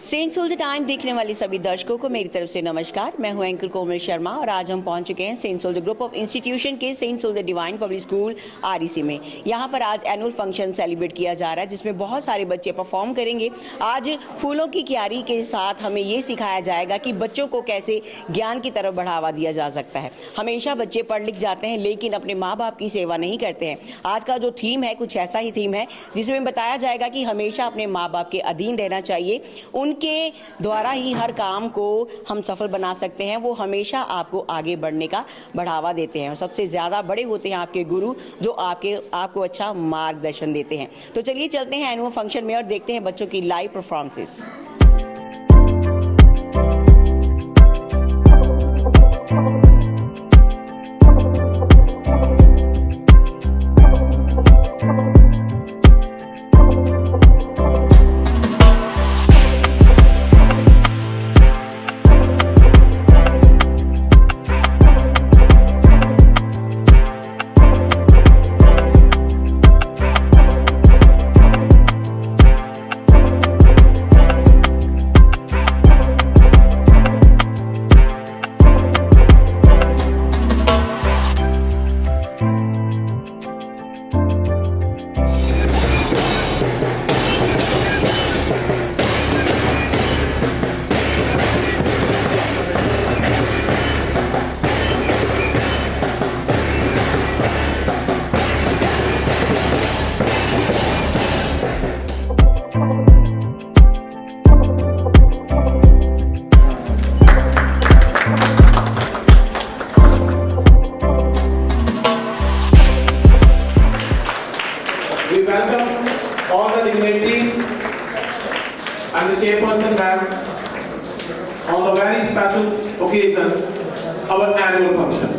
Saint soldier time देखने वाले सभी दर्शकों को मेरी तरफ से नमस्कार। मैं हूं एंकर कोमल शर्मा और आज हम पहुंच चुके हैं saint soldier group of institution के saint soldier divine public school REC में। यहां पर आज एनुअल फंक्शन सेलिब्रेट किया जा रहा है जिसमें बहुत सारे बच्चे परफॉर्म करेंगे। आज फूलों की क्यारी के साथ हमें ये सिखाया जाएगा कि बच्चों को कैसे ज्ञान की तरफ बढ़ावा दिया जा सकता है। हमेशा बच्चे पढ़ लिख जाते हैं लेकिन अपने माँ बाप की सेवा नहीं करते हैं। आज का जो थीम है कुछ ऐसा ही थीम है जिसमें बताया जाएगा कि हमेशा अपने माँ बाप के अधीन रहना चाहिए। उनके द्वारा ही हर काम को हम सफल बना सकते हैं। वो हमेशा आपको आगे बढ़ने का बढ़ावा देते हैं और सबसे ज़्यादा बड़े होते हैं आपके गुरु जो आपको अच्छा मार्गदर्शन देते हैं। तो चलिए चलते हैं एनुअल फंक्शन में और देखते हैं बच्चों की live performances. We welcome all the dignitaries and the chairperson ma'am on the very special occasion, our annual function.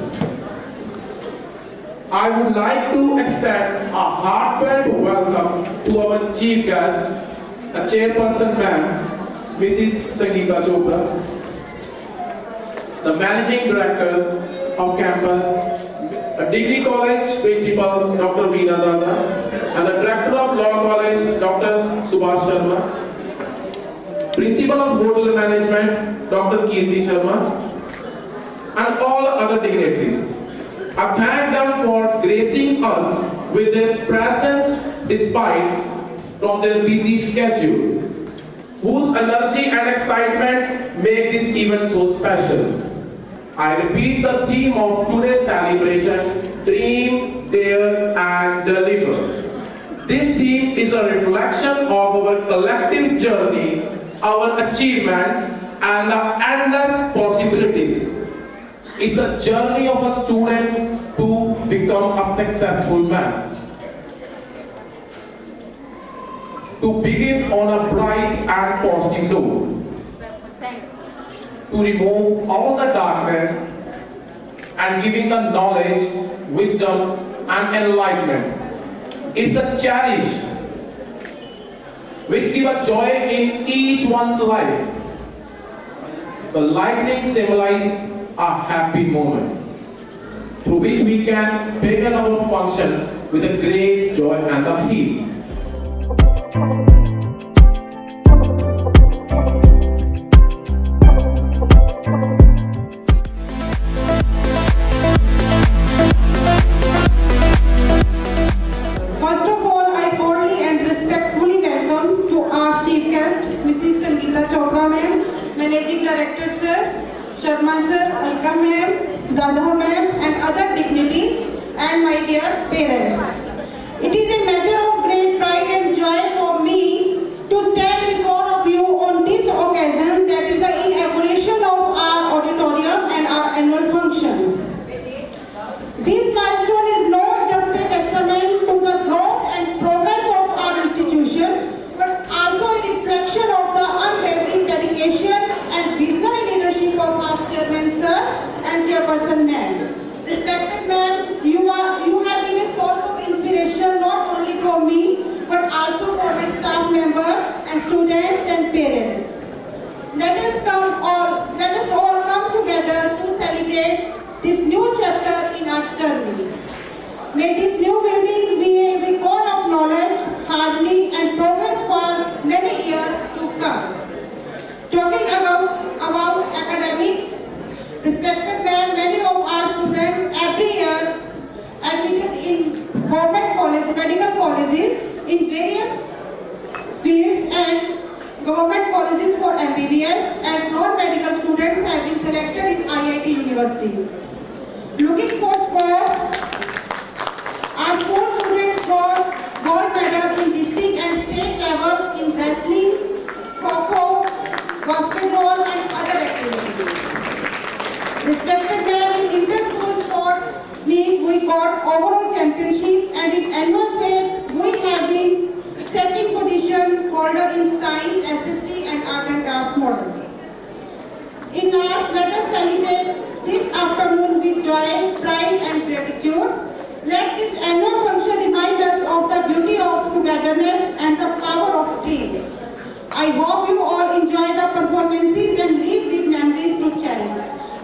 I would like to extend a heartfelt welcome to our chief guest, the chairperson ma'am, Mrs. Sangeeta Chopra, the managing director of campus, the Degree College Principal Dr. Veena Dada, and the Director of Law College Dr. Subhash Sharma, Principal of Hotel Management Dr. Kirti Sharma, and all other dignitaries. I thank them for gracing us with their presence despite from their busy schedule, whose energy and excitement make this event so special. I repeat the theme of today's celebration: dream, dare, and deliver. This theme is a reflection of our collective journey, our achievements, and the endless possibilities. It's a journey of a student to become a successful man, to begin on a bright and positive note, to remove all the darkness and giving the knowledge, wisdom, and enlightenment. It's a cherish which give a joy in each one's life. The lightning symbolizes a happy moment through which we can begin our function with a great joy and the heat. First of all, I boldly and respectfully welcome to our chief guest, Mrs. Sangeeta Chopra ma'am, Managing Director sir, Sharma sir, Alka ma'am, Dada ma'am, and other dignitaries, and my dear parents. It is a matter of great pride and joy for me to stand before of you on this occasion, that is the inauguration of our auditorium and our annual function. This milestone is not just a testament to the growth and progress of our institution, but also a reflection of the unwavering dedication and visionary leadership of our chairman sir and chairperson ma'am. Respected ma'am, you have been a source of inspiration not only for me but also for my staff members and students and parents. Let us all come together to celebrate this new chapter in our journey. May this new building be a beacon of knowledge, harmony, and progress for many years to come. in various fields and government colleges for MBBS and non-medical students have been selected in IIT universities. Looking for sports, our sports students got gold medal in district and state level in wrestling, kho-kho, basketball and other activities. Respected mayor, in inter-school sports meet we got overall championship and in annual fair we have been second position holder in science, SST and art and craft model. In last, let us celebrate this afternoon with joy, pride and gratitude. Let this annual function remind us of the beauty of togetherness and the power of dreams. I hope you all enjoy the performances and leave with memories to cherish.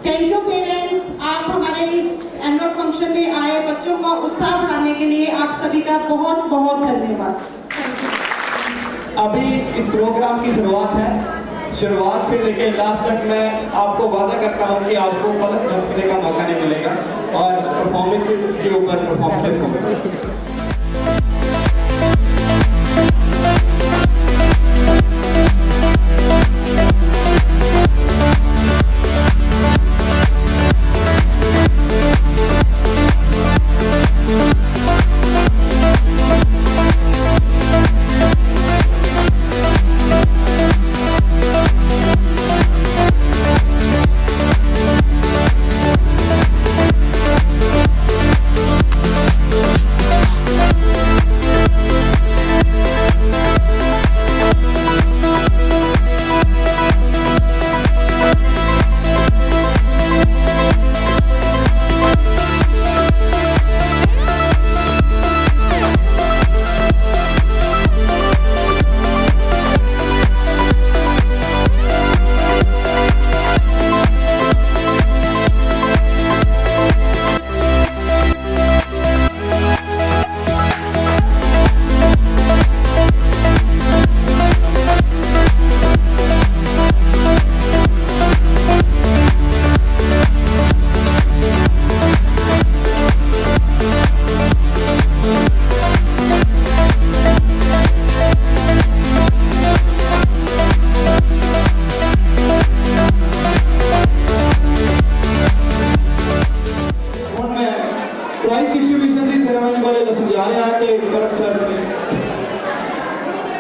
Thank you parents, आप हमारे इस annual function में आए बच्चों का उत्साह बढ़ाने के लिए आप सभी का बहुत बहुत धन्यवाद। अभी इस प्रोग्राम की शुरुआत है, शुरुआत से लेकर लास्ट तक मैं आपको वादा करता हूं कि आपको पलक झपकने का मौका नहीं मिलेगा और परफॉर्मेंसेस के ऊपर परफॉर्मेंसेस होंगे।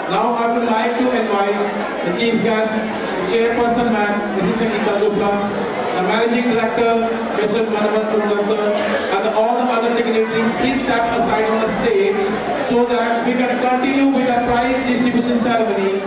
Now I would like to invite the chief guest, Chairperson Ma'am, Mrs. Sangeeta Chopra, the Managing Director, Mr. Manavan Purwasa, and all the other dignitaries. Please step aside on the stage so that we can continue with the prize distribution ceremony.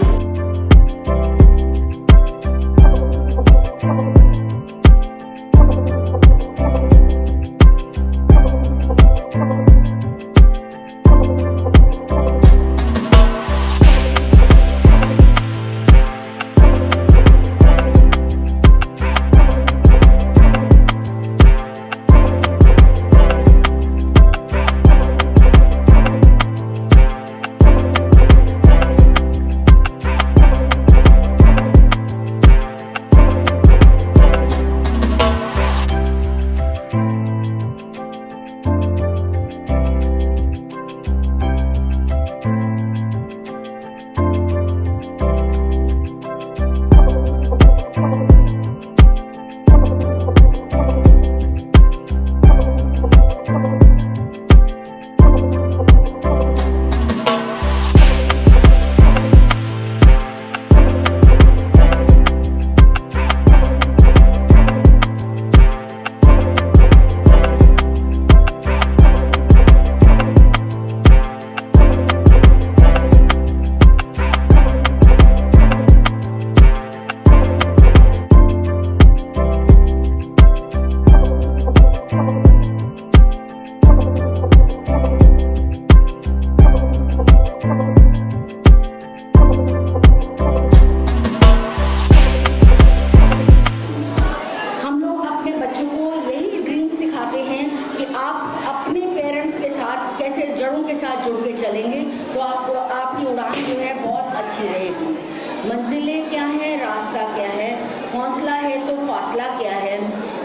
मंजिलें क्या है, रास्ता क्या है, हौसला है तो फासला क्या है।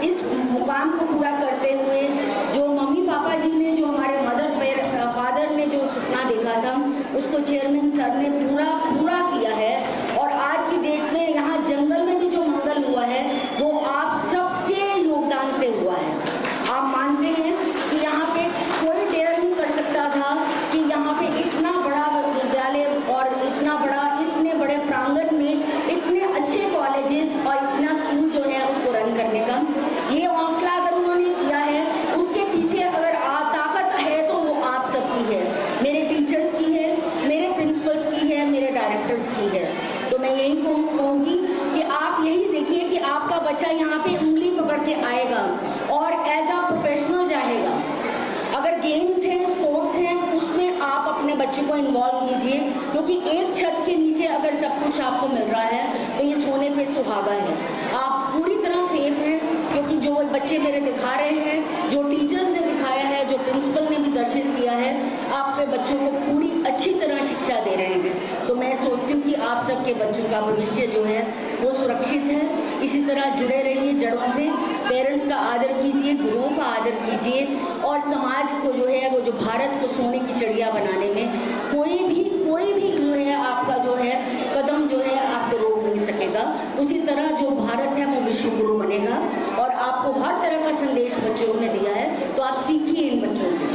इस मुकाम को पूरा करते हुए जो मम्मी पापा जी ने, जो हमारे फादर ने जो सपना देखा था, उसको डायरेक्टर्स की है। तो मैं यही कहूँगी कि आप यही देखिए कि आपका बच्चा यहाँ पे उंगली पकड़ के आएगा और एज अ प्रोफेशनल जाएगा। अगर गेम्स हैं, स्पोर्ट्स हैं, उसमें आप अपने बच्चे को इन्वॉल्व कीजिए, क्योंकि एक छत के नीचे अगर सब कुछ आपको मिल रहा है तो ये सोने पे सुहागा है। आप पूरी तरह सेफ हैं, क्योंकि जो बच्चे मेरे दिखा रहे हैं, जो टीचर्स ने दिखाया है, जो प्रिंसिपल ने भी दर्शित किया है, आपके बच्चों को पूरी अच्छी तरह शिक्षा दे रहे हैं। तो मैं सोचती हूँ कि आप सबके बच्चों का भविष्य जो है वो सुरक्षित है। इसी तरह जुड़े रहिए जड़ों से, पेरेंट्स का आदर कीजिए, गुरुओं का आदर कीजिए, और समाज को जो है वो जो भारत को सोने की चिड़िया बनाने में कोई भी जो है आपका जो है कदम जो है आपको रोक नहीं सकेगा। उसी तरह जो भारत है वो विश्व गुरु बनेगा, और आपको हर तरह का संदेश बच्चों ने दिया है, तो आप सीखिए इन बच्चों से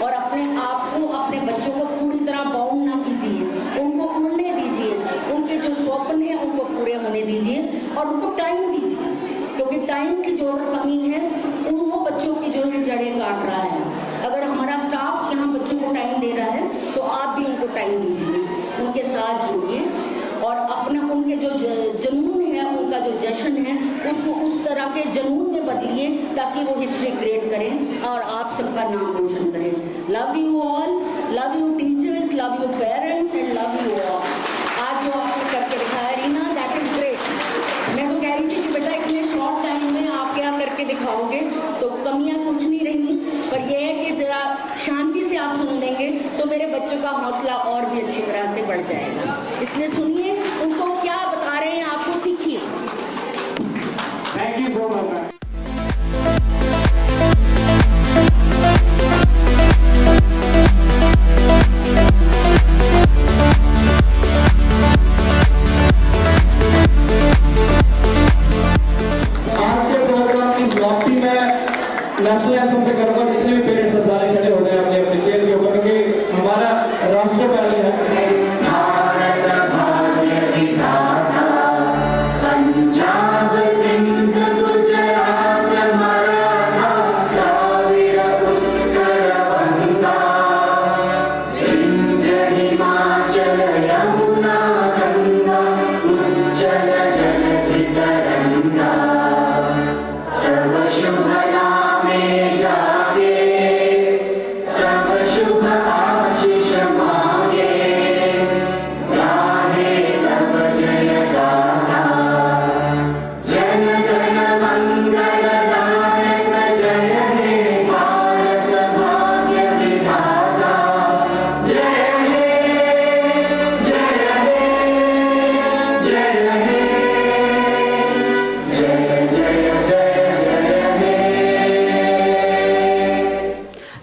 और अपने आप को, अपने बच्चों को पूरी तरह बाउंड ना कीजिए, उनको उड़ने दीजिए, उनके जो स्वप्न है उनको पूरे होने दीजिए और उनको टाइम दीजिए, क्योंकि टाइम की जो कमी है वो बच्चों की जो है जड़ें काट रहा है। अगर हमारा स्टाफ यहाँ बच्चों को टाइम दे रहा है तो आप भी उनको टाइम दीजिए, उनके साथ जुड़िए और अपना उनके जो जुनून है, उनका जो जश्न है, उसको उस तरह के जुनून में बदलिए ताकि वो हिस्ट्री क्रिएट करें और आप सबका नाम रोशन करें। Love you all, love you teachers, love you parents and love you all. आज जो आपने करके दिखाया रीना, दैट इज ग्रेट। मैं तो कह रही थी कि बेटा इतने शॉर्ट टाइम में आप क्या करके दिखाओगे, तो कमियां कुछ नहीं रही, पर यह है कि जरा शांति से आप सुन लेंगे तो मेरे बच्चों का हौसला और भी अच्छी तरह से बढ़ जाएगा। इसलिए सुनिए उनको क्या बता रहे हैं, आपको सीखिए। Thank you so much. आज के प्रोग्राम की समाप्ति में नेशनल एंथम से करूंगा, जितने भी पेरेंट्स हैं सारे खड़े हो जाए अपने अपने चेयर के ऊपर, क्योंकि हमारा राष्ट्र पहले है।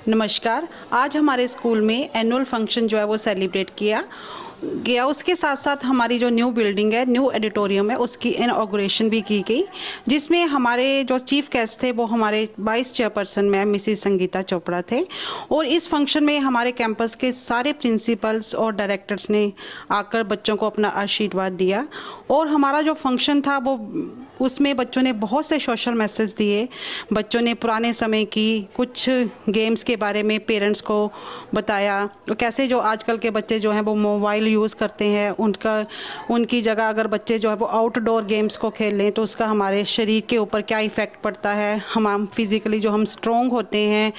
नमस्कार। आज हमारे स्कूल में एनुअल फंक्शन जो है वो सेलिब्रेट किया गया। उसके साथ साथ हमारी जो न्यू बिल्डिंग है, न्यू एडिटोरियम है, उसकी इनॉग्रेशन भी की गई, जिसमें हमारे जो चीफ गेस्ट थे वो हमारे vice chairperson ma'am Mrs Sangeeta Chopra थे। और इस फंक्शन में हमारे कैंपस के सारे प्रिंसिपल्स और डायरेक्टर्स ने आकर बच्चों को अपना आशीर्वाद दिया। और हमारा जो फंक्शन था वो उसमें बच्चों ने बहुत से सोशल मैसेज दिए। बच्चों ने पुराने समय की कुछ गेम्स के बारे में पेरेंट्स को बताया, तो कैसे जो आजकल के बच्चे जो हैं वो मोबाइल यूज़ करते हैं, उनकी जगह अगर बच्चे जो है वो आउटडोर गेम्स को खेल लें तो उसका हमारे शरीर के ऊपर क्या इफ़ेक्ट पड़ता है, हम फिज़िकली जो हम स्ट्रॉन्ग होते हैं।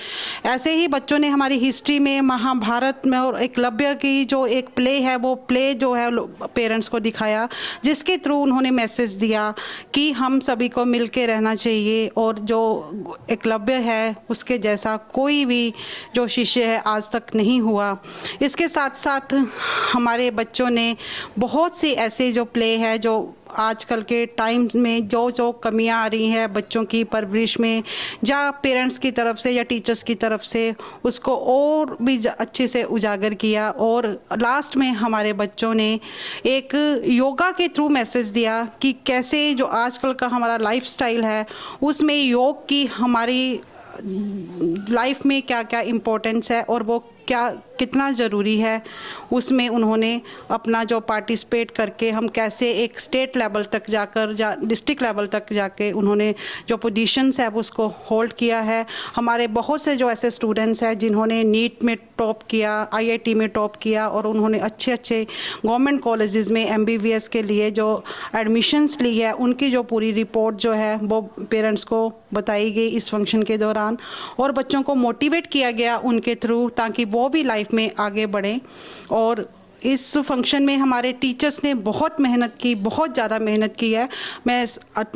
ऐसे ही बच्चों ने हमारी हिस्ट्री में महाभारत में और एकलव्य की जो एक प्ले है वो प्ले जो है पेरेंट्स को दिखाया, जिसके थ्रू उन्होंने मैसेज दिया कि हम सभी को मिल के रहना चाहिए और जो एकलव्य है उसके जैसा कोई भी जो शिष्य है आज तक नहीं हुआ। इसके साथ साथ हमारे बच्चों ने बहुत सी ऐसे जो प्ले है जो आजकल के टाइम्स में जो कमियां आ रही हैं बच्चों की परवरिश में, या पेरेंट्स की तरफ से या टीचर्स की तरफ से, उसको और भी अच्छे से उजागर किया। और लास्ट में हमारे बच्चों ने एक योगा के थ्रू मैसेज दिया कि कैसे जो आजकल का हमारा लाइफस्टाइल है उसमें योग की हमारी लाइफ में क्या क्या इम्पोर्टेंस है और वो क्या कितना ज़रूरी है, उसमें उन्होंने अपना जो पार्टिसिपेट करके हम कैसे एक स्टेट लेवल तक जाकर डिस्ट्रिक्ट लेवल तक जाके उन्होंने जो पोजीशंस है वो उसको होल्ड किया है। हमारे बहुत से जो ऐसे स्टूडेंट्स हैं जिन्होंने नीट में टॉप किया, IIT में टॉप किया और उन्होंने अच्छे अच्छे गवर्नमेंट कॉलेजेस में MBBS के लिए जो एडमिशन्स ली है, उनकी जो पूरी रिपोर्ट जो है वो पेरेंट्स को बताई गई इस फंक्शन के दौरान और बच्चों को मोटिवेट किया गया उनके थ्रू, ताकि वो भी लाइफ में आगे बढ़ें। और इस फंक्शन में हमारे टीचर्स ने बहुत मेहनत की, बहुत ज़्यादा मेहनत की है। मैं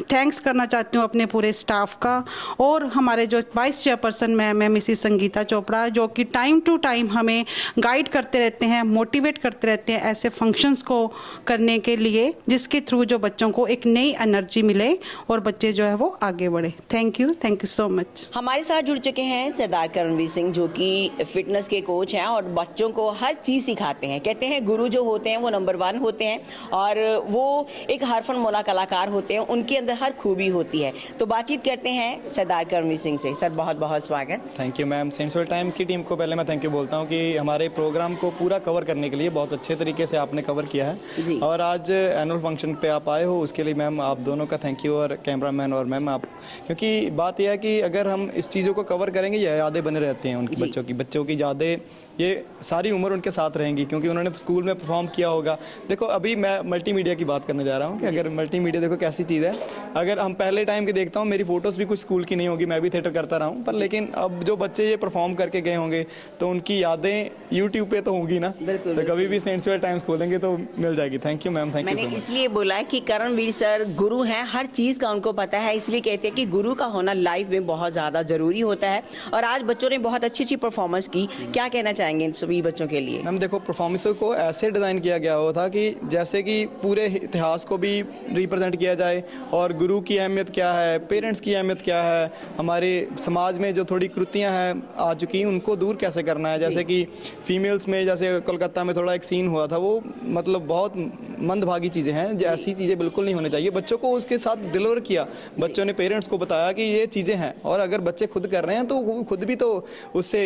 थैंक्स करना चाहती हूँ अपने पूरे स्टाफ का और हमारे जो वाइस चेयरपर्सन मैम है मिसेस संगीता चोपड़ा, जो कि टाइम टू टाइम हमें गाइड करते रहते हैं, मोटिवेट करते रहते हैं ऐसे फंक्शंस को करने के लिए, जिसके थ्रू जो बच्चों को एक नई एनर्जी मिले और बच्चे जो है वो आगे बढ़े। Thank you so much. हमारे साथ जुड़ चुके हैं सरदार करणवीर सिंह, जो कि फिटनेस के कोच हैं और बच्चों को हर चीज़ सिखाते हैं। कहते हैं गुरु जो होते हैं वो नंबर 1 होते हैं और वो एक हरफन मोना कलाकार होते हैं, उनके अंदर हर खूबी होती है। तो बातचीत करते हैं सरदार करणवीर सिंह से। सर बहुत बहुत स्वागत। Thank you ma'am. Saint Soul Times की टीम को पहले मैं थैंक यू बोलता हूँ कि हमारे प्रोग्राम को पूरा कवर करने के लिए बहुत अच्छे तरीके से आपने कवर किया है और आज एनुअल फंक्शन पे आप आए हो, उसके लिए मैम आप दोनों का थैंक यू और कैमरामैन और मैम आप, क्योंकि बात यह है कि अगर हम इस चीज़ों को कवर करेंगे ये यादें बने रहती हैं उनकी, बच्चों की यादें ये सारी उम्र उनके साथ रहेंगी, क्योंकि उन्होंने स्कूल में परफॉर्म किया होगा। देखो अभी मैं मल्टीमीडिया की बात करने जा रहा हूँ कि अगर मल्टीमीडिया देखो कैसी चीज़ है। अगर हम पहले टाइम की देखता हूँ, मेरी फोटोज़ भी कुछ स्कूल की नहीं होगी, मैं भी थिएटर करता रहा हूँ, पर लेकिन अब जो बच्चे ये परफॉर्म करके गए होंगे तो उनकी यादें यूट्यूब पे तो होंगी ना, तो कभी भी सेंट सोल टाइम्स खोलेंगे तो मिल जाएगी। Thank you ma'am, thank you so much. मैंने इसलिए बोला है कि करणवीर सर गुरु हैं, हर चीज़ का उनको पता है, इसलिए कहते हैं कि गुरु का होना लाइफ में बहुत ज़्यादा ज़रूरी होता है। और आज बच्चों ने बहुत अच्छी अच्छी परफॉर्मेंस की, क्या कहना चाहेंगे इन सभी बच्चों के लिए? मैम देखो परफॉर्मेंस को ऐसे डिज़ाइन किया गया हुआ था कि जैसे कि पूरे इतिहास को भी रिप्रेजेंट किया जाए और गुरु की अहमियत क्या है, पेरेंट्स की अहमियत क्या है, हमारे समाज में जो थोड़ी कृतियाँ हैं आ चुकी उनको दूर कैसे करना है। जैसे कि फीमेल्स में जैसे कोलकाता में थोड़ा एक सीन हुआ था, वो मतलब बहुत मंदभागी चीज़ें हैं, ऐसी चीज़ें बिल्कुल नहीं होनी चाहिए। बच्चों को उसके साथ डिलीवर किया, बच्चों ने पेरेंट्स को बताया कि ये चीज़ें हैं और अगर बच्चे खुद कर रहे हैं तो वो खुद भी तो उससे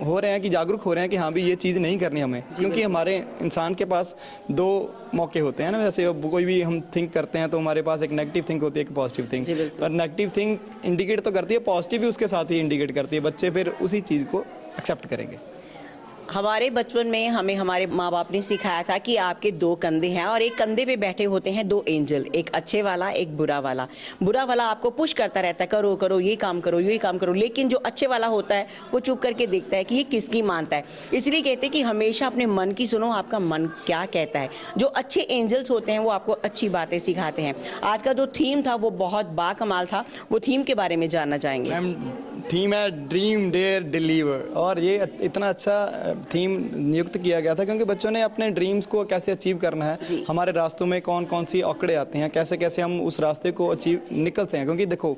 हो रहे हैं कि जागरूक हो रहे हैं कि हाँ भी ये चीज़ नहीं करनी हमें, क्योंकि हमारे इंसान के पास 2 मौके होते हैं ना। जैसे कोई भी हम थिंक करते हैं तो हमारे पास एक नेगेटिव थिंक होती है, एक पॉजिटिव थिंक, और नेगेटिव थिंक इंडिकेट तो करती है, पॉजिटिव भी उसके साथ ही इंडिकेट करती है। बच्चे फिर उसी चीज़ को एक्सेप्ट करेंगे। हमारे बचपन में हमें हमारे माँ बाप ने सिखाया था कि आपके 2 कंधे हैं और एक कंधे पे बैठे होते हैं 2 एंजल, एक अच्छे वाला एक बुरा वाला। बुरा वाला आपको पुश करता रहता है, करो करो ये काम करो ये काम करो, लेकिन जो अच्छे वाला होता है वो चुप करके देखता है कि ये किसकी मानता है। इसलिए कहते हैं कि हमेशा अपने मन की सुनो, आपका मन क्या कहता है। जो अच्छे एंजल्स होते हैं वो आपको अच्छी बातें सिखाते हैं। आज का जो थीम था वो बहुत बाकमाल था, वो थीम के बारे में जानना चाहेंगे। मैम थीम है ड्रीम डेयर डिलीवर, और ये इतना अच्छा थीम नियुक्त किया गया था क्योंकि बच्चों ने अपने ड्रीम्स को कैसे अचीव करना है, हमारे रास्तों में कौन कौन सी औकड़े आते हैं, कैसे कैसे हम उस रास्ते को अचीव निकलते हैं। क्योंकि देखो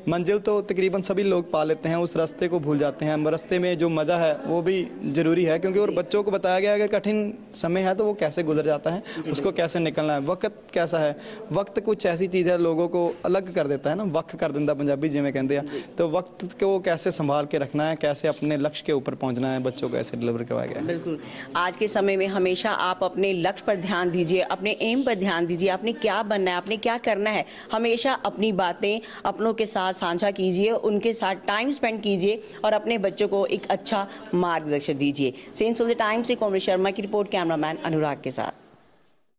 मंजिल तो तकरीबन सभी लोग पा लेते हैं, उस रास्ते को भूल जाते हैं। रास्ते में जो मज़ा है वो भी ज़रूरी है, क्योंकि और बच्चों को बताया गया अगर कठिन समय है तो वो कैसे गुजर जाता है, उसको कैसे निकलना है। वक्त कैसा है, वक्त कुछ ऐसी चीज़ है लोगों को अलग कर देता है ना, वक्त कर देता पंजाबी जिमें कहते हैं। तो वक्त को कैसे संभाल के रखना है, कैसे अपने लक्ष्य के ऊपर पहुंचना है, बच्चों को ऐसे डिलीवर करवाया गया है। बिल्कुल, आज के समय में हमेशा आप अपने लक्ष्य पर ध्यान दीजिए, अपने एम पर ध्यान दीजिए, आपने क्या बनना है, आपने क्या करना है। हमेशा अपनी बातें अपनों के साथ साझा कीजिए, उनके साथ टाइम स्पेंड कीजिए और अपने बच्चों को एक अच्छा मार्गदर्शन दीजिए। सेंट सोल टाइम्स से कोमल शर्मा की रिपोर्ट, कैमरामैन अनुराग के साथ।